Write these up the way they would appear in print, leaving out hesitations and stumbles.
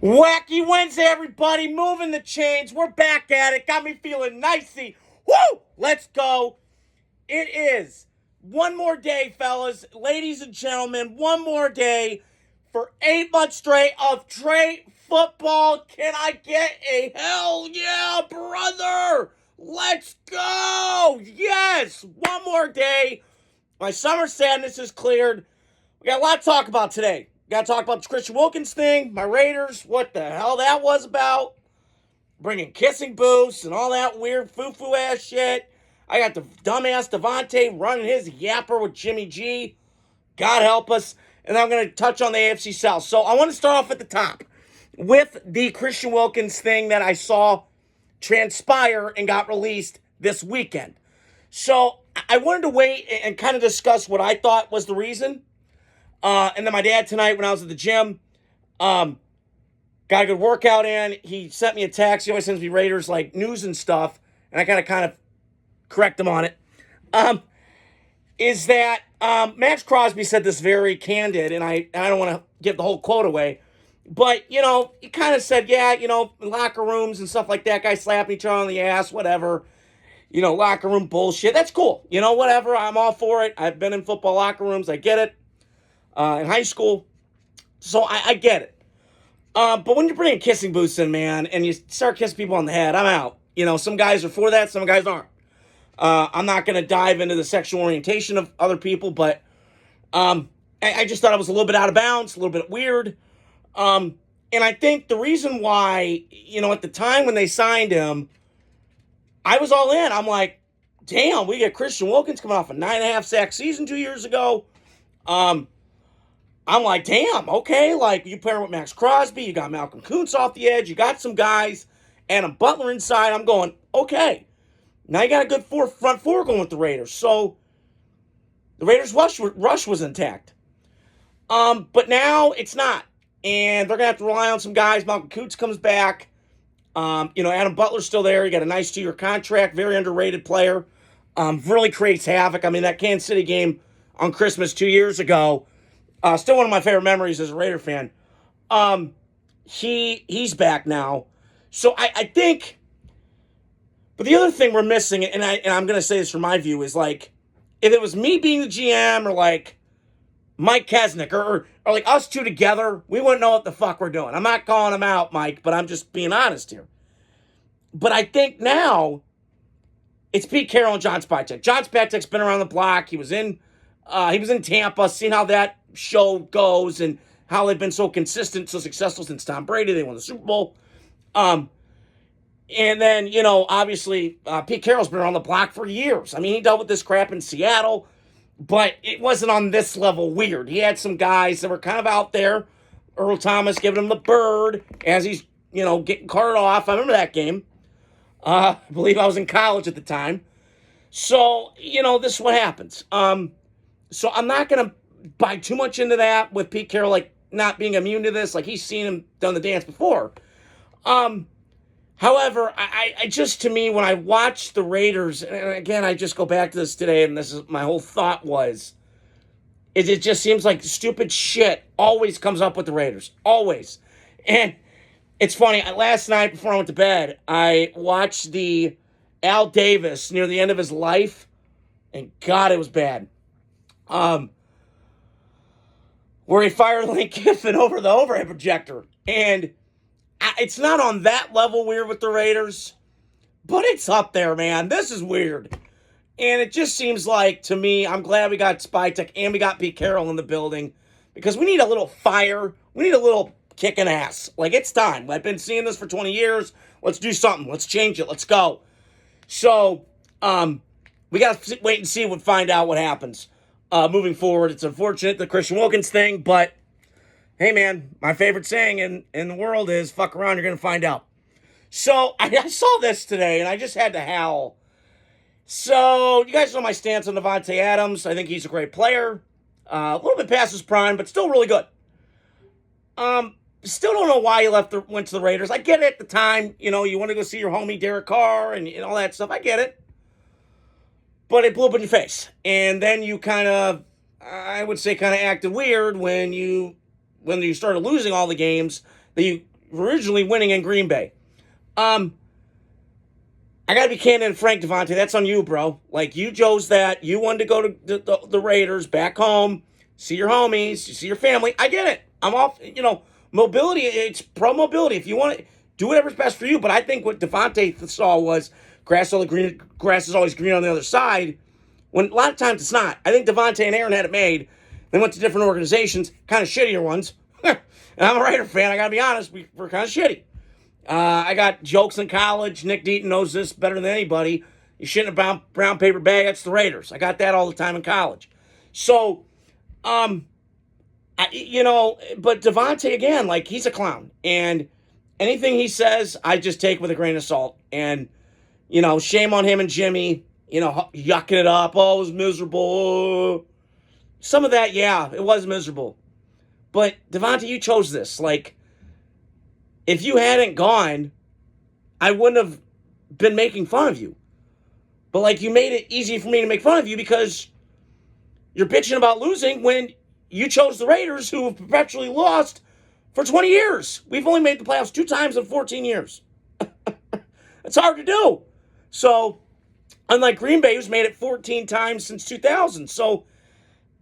Wacky Wednesday, everybody. Moving the chains. We're back at it. Got me feeling nicey. Woo! Let's go. It is one more day, fellas, ladies and gentlemen. One more day for 8 months straight of Trey football. Can I get a hell yeah, brother? Let's go. Yes, one more day. My summer sadness is cleared. We got a lot to talk about today. Got to talk about the Christian Wilkins thing, my Raiders, what the hell that was about, bringing kissing booths and all that weird foo-foo ass shit. I got the dumbass Davante running his yapper with Jimmy G. God help us. And I'm going to touch on the AFC South. So I want to start off at the top with the Christian Wilkins thing that I saw transpire and got released this weekend. So I wanted to wait and kind of discuss what I thought was the reason. And then my dad tonight when I was at the gym, got a good workout in. He sent me a text. He always sends me Raiders like news and stuff, and I gotta kind of correct him on it. Is that Max Crosby said this very candid, and I don't want to give the whole quote away, but he kind of said, yeah, locker rooms and stuff like that, guys slapping each other on the ass, whatever. Locker room bullshit. That's cool. Whatever. I'm all for it. I've been in football locker rooms. I get it. In high school. So I get it. But when you're bringing kissing booths in, man, and you start kissing people on the head, I'm out. Some guys are for that, some guys aren't. I'm not going to dive into the sexual orientation of other people, but I just thought it was a little bit out of bounds, a little bit weird. And I think the reason why, at the time when they signed him, I was all in. I'm like, damn, we get Christian Wilkins coming off a 9.5 sack season 2 years ago. I'm like, damn, okay, like, you pair with Max Crosby, you got Malcolm Kuntz off the edge, you got some guys, and a Butler inside. I'm going, okay. Now you got a good front four going with the Raiders. So, the Raiders' rush was intact. But now, it's not. And they're going to have to rely on some guys. Malcolm Kuntz comes back. Adam Butler's still there. You got a nice 2-year contract, very underrated player. Really creates havoc. I mean, that Kansas City game on Christmas 2 years ago, still one of my favorite memories as a Raider fan. He's back now. So I think, but the other thing we're missing, and I'm going to say this from my view, is like, if it was me being the GM or like Mike Kesnick or like us two together, we wouldn't know what the fuck we're doing. I'm not calling him out, Mike, but I'm just being honest here. But I think now it's Pete Carroll and John Spytek. John Spytek's been around the block. He was in Tampa, seen how that show goes and how they've been so consistent, so successful since Tom Brady. They won the Super Bowl. And then, obviously, Pete Carroll's been around the block for years. I mean, he dealt with this crap in Seattle, but it wasn't on this level weird. He had some guys that were kind of out there. Earl Thomas giving him the bird as he's, getting carted off. I remember that game. I believe I was in college at the time. So, this is what happens. So I'm not going to buy too much into that with Pete Carroll, like, not being immune to this. Like, he's seen him done the dance before. However, I just, to me, when I watch the Raiders, and again, I just go back to this today, and this is my whole thought was, it just seems like stupid shit always comes up with the Raiders. Always. And it's funny, last night before I went to bed, I watched the Al Davis near the end of his life, and God, it was bad. Where he fired Lane Kiffin over the overhead projector. And it's not on that level weird with the Raiders, but it's up there, man. This is weird. And it just seems like, to me, I'm glad we got Spytek and we got Pete Carroll in the building because we need a little fire. We need a little kicking ass. Like, it's time. I've been seeing this for 20 years. Let's do something. Let's change it. Let's go. So, we got to wait and see find out what happens. Moving forward, it's unfortunate, the Christian Wilkins thing, but hey, man, my favorite saying in the world is, fuck around, you're going to find out. So, I saw this today, and I just had to howl. So, you guys know my stance on Davante Adams. I think he's a great player. A little bit past his prime, but still really good. Still don't know why he went to the Raiders. I get it at the time. You want to go see your homie Derek Carr and all that stuff. I get it. But it blew up in your face. And then you kind of, I would say, kind of acted weird when you started losing all the games that you originally winning in Green Bay. I got to be candid and frank, Davante. That's on you, bro. Like, you chose that. You wanted to go to the Raiders, back home, see your homies, see your family. I get it. I'm off, mobility. It's pro-mobility. If you want to do whatever's best for you. But I think what Davante saw was grass is always green on the other side, when a lot of times it's not. I think Davante and Aaron had it made. They went to different organizations, kind of shittier ones. And I'm a Raider fan. I got to be honest. We're kind of shitty. I got jokes in college. Nick Deaton knows this better than anybody. You shit in a brown paper bag, that's the Raiders. I got that all the time in college. So, but Davante, again, like, he's a clown. And anything he says, I just take with a grain of salt. And, shame on him and Jimmy, yucking it up. Oh, it was miserable. Some of that, yeah, it was miserable. But, Davante, you chose this. Like, if you hadn't gone, I wouldn't have been making fun of you. But, like, you made it easy for me to make fun of you because you're bitching about losing when you chose the Raiders, who have perpetually lost for 20 years. We've only made the playoffs 2 times in 14 years. It's hard to do. So, unlike Green Bay, who's made it 14 times since 2000. So,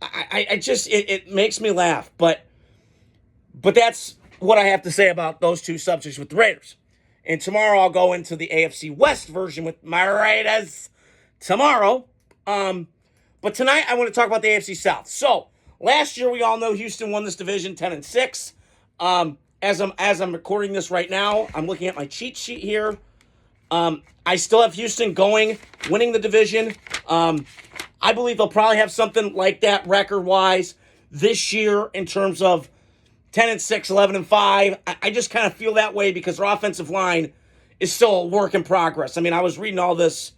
I just, it makes me laugh. But that's what I have to say about those two subjects with the Raiders. And tomorrow I'll go into the AFC West version with my Raiders tomorrow. But tonight I want to talk about the AFC South. So, last year we all know Houston won this division 10-6. As I'm recording this right now, I'm looking at my cheat sheet here. I still have Houston winning the division. I believe they'll probably have something like that record-wise this year in terms of 10-6, 11-5. I just kind of feel that way because their offensive line is still a work in progress. I mean, I was reading all this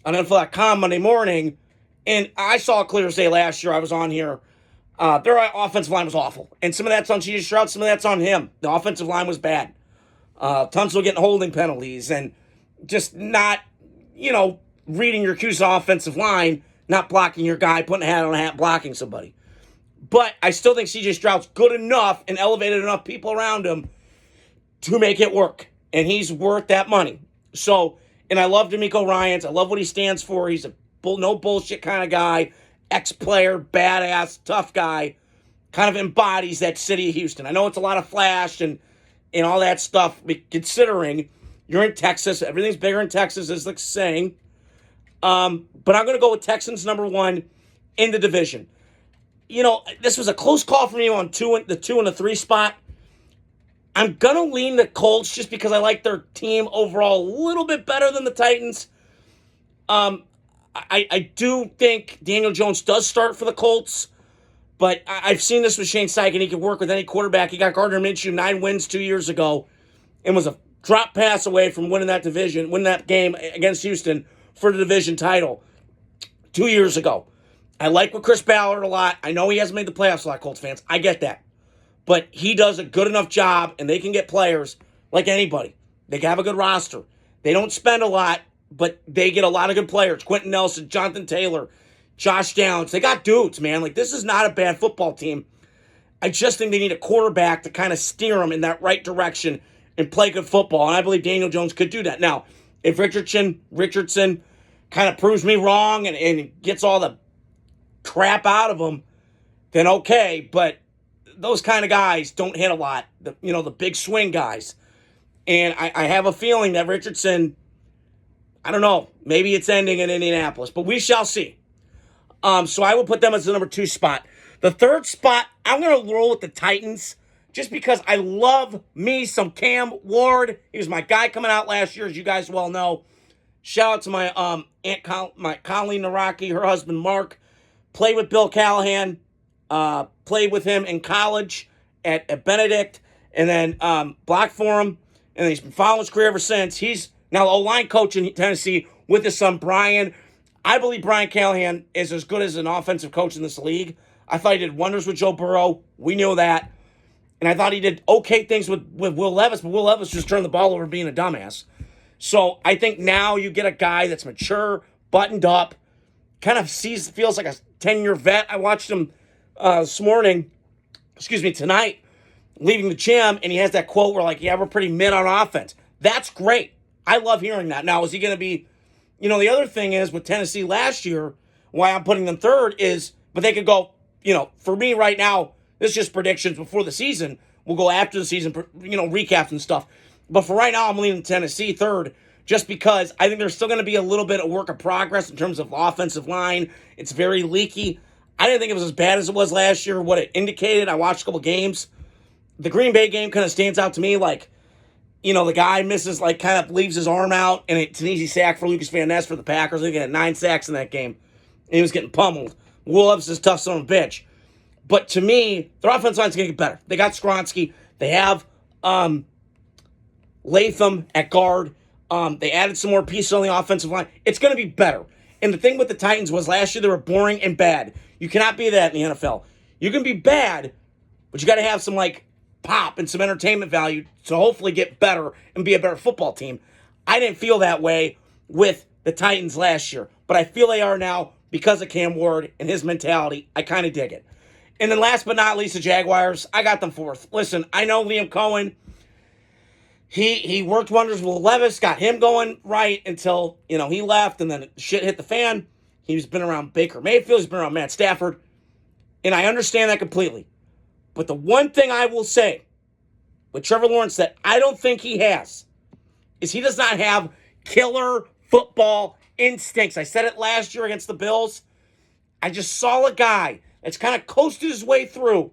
on NFL.com Monday morning, and I saw it clear as day last year. I was on here. Their offensive line was awful. And some of that's on C.J. Stroud, some of that's on him. The offensive line was bad. Tunsil getting holding penalties and just not, reading your cues offensive line, not blocking your guy, putting a hat on a hat, blocking somebody. But I still think C.J. Stroud's good enough and elevated enough people around him to make it work. And he's worth that money. So, and I love D'Amico Ryans. I love what he stands for. He's a no bullshit kind of guy. Ex-player, badass, tough guy. Kind of embodies that city of Houston. I know it's a lot of flash and all that stuff, considering you're in Texas. Everything's bigger in Texas, as the saying. But I'm going to go with Texans #1 in the division. This was a close call for me on the 2 and the 3 spot. I'm going to lean the Colts just because I like their team overall a little bit better than the Titans. I do think Daniel Jones does start for the Colts, but I've seen this with Shane Steichen. He can work with any quarterback. He got Gardner Minshew 9 wins 2 years ago and was a drop pass away from winning that game against Houston for the division title 2 years ago. I like with Chris Ballard a lot. I know he hasn't made the playoffs a lot, Colts fans. I get that. But he does a good enough job, and they can get players like anybody. They can have a good roster. They don't spend a lot, but they get a lot of good players. Quentin Nelson, Jonathan Taylor, Josh Downs. They got dudes, man. Like, this is not a bad football team. I just think they need a quarterback to kind of steer them in that right direction and play good football. And I believe Daniel Jones could do that. Now, if Richardson kind of proves me wrong and gets all the crap out of him, then okay. But those kind of guys don't hit a lot. The big swing guys. And I have a feeling that Richardson, I don't know, maybe it's ending in Indianapolis, but we shall see. So I will put them as the #2 spot. The 3rd spot, I'm going to roll with the Titans just because I love me some Cam Ward. He was my guy coming out last year, as you guys well know. Shout out to my Aunt Colleen Naraki, her husband Mark. Played with Bill Callahan. Played with him in college at Benedict. And then blocked for him. And he's been following his career ever since. He's now the O-line coach in Tennessee with his son Brian. I believe Brian Callahan is as good as an offensive coach in this league. I thought he did wonders with Joe Burrow. We knew that. And I thought he did okay things with Will Levis, but Will Levis just turned the ball over being a dumbass. So I think now you get a guy that's mature, buttoned up, kind of feels like a 10-year vet. I watched him tonight, leaving the gym, and he has that quote where, like, yeah, we're pretty mid on offense. That's great. I love hearing that. Now, is he going to be, the other thing is with Tennessee last year, why I'm putting them third is, but they could go, for me right now, this is just predictions before the season. We'll go after the season, recaps and stuff. But for right now, I'm leaning Tennessee third just because I think there's still going to be a little bit of work in progress in terms of offensive line. It's very leaky. I didn't think it was as bad as it was last year, what it indicated. I watched a couple games. The Green Bay game kind of stands out to me like, the guy misses, like, kind of leaves his arm out, and it's an easy sack for Lucas Van Ness for the Packers. They had 9 sacks in that game, and he was getting pummeled. Will Levis is a tough son of a bitch. But to me, their offensive line's going to get better. They got Skronsky. They have Latham at guard. They added some more pieces on the offensive line. It's going to be better. And the thing with the Titans was last year they were boring and bad. You cannot be that in the NFL. You can be bad, but you got to have some, like, pop and some entertainment value to hopefully get better and be a better football team. I didn't feel that way with the Titans last year, but I feel they are now because of Cam Ward and his mentality. I kind of dig it. And then last but not least, the Jaguars. I got them fourth. Listen, I know Liam Cohen, he worked wonders with Levis, got him going right until, he left and then shit hit the fan. He's been around Baker Mayfield. He's been around Matt Stafford. And I understand that completely. But the one thing I will say with Trevor Lawrence that I don't think he has is he does not have killer football instincts. I said it last year against the Bills. I just saw a guy that's kind of coasted his way through.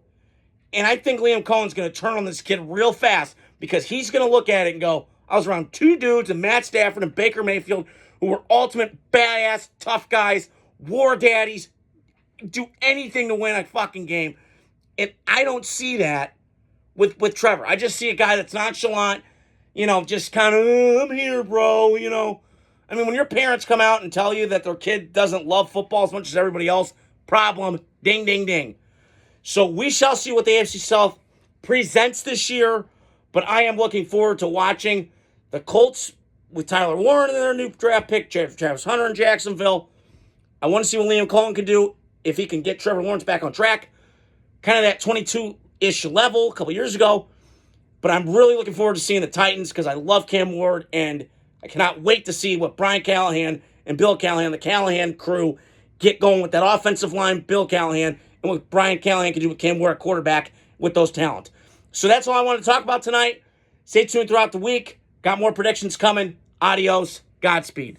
And I think Liam Cohen's going to turn on this kid real fast because he's going to look at it and go, I was around 2 dudes, and Matt Stafford and Baker Mayfield, who were ultimate badass, tough guys, war daddies, do anything to win a fucking game. And I don't see that with Trevor. I just see a guy that's nonchalant, just kind of, I'm here, bro, I mean, when your parents come out and tell you that their kid doesn't love football as much as everybody else, problem, ding, ding, ding. So we shall see what the AFC South presents this year, but I am looking forward to watching the Colts with Tyler Warren and their new draft pick, Travis Hunter in Jacksonville. I want to see what Liam Cohen can do if he can get Trevor Lawrence back on track. Kind of that 22-ish level a couple years ago. But I'm really looking forward to seeing the Titans because I love Cam Ward, and I cannot wait to see what Brian Callahan and Bill Callahan, the Callahan crew, get going with that offensive line, Bill Callahan, and what Brian Callahan can do with Cam Ward at quarterback with those talent. So that's all I want to talk about tonight. Stay tuned throughout the week. Got more predictions coming. Adios. Godspeed.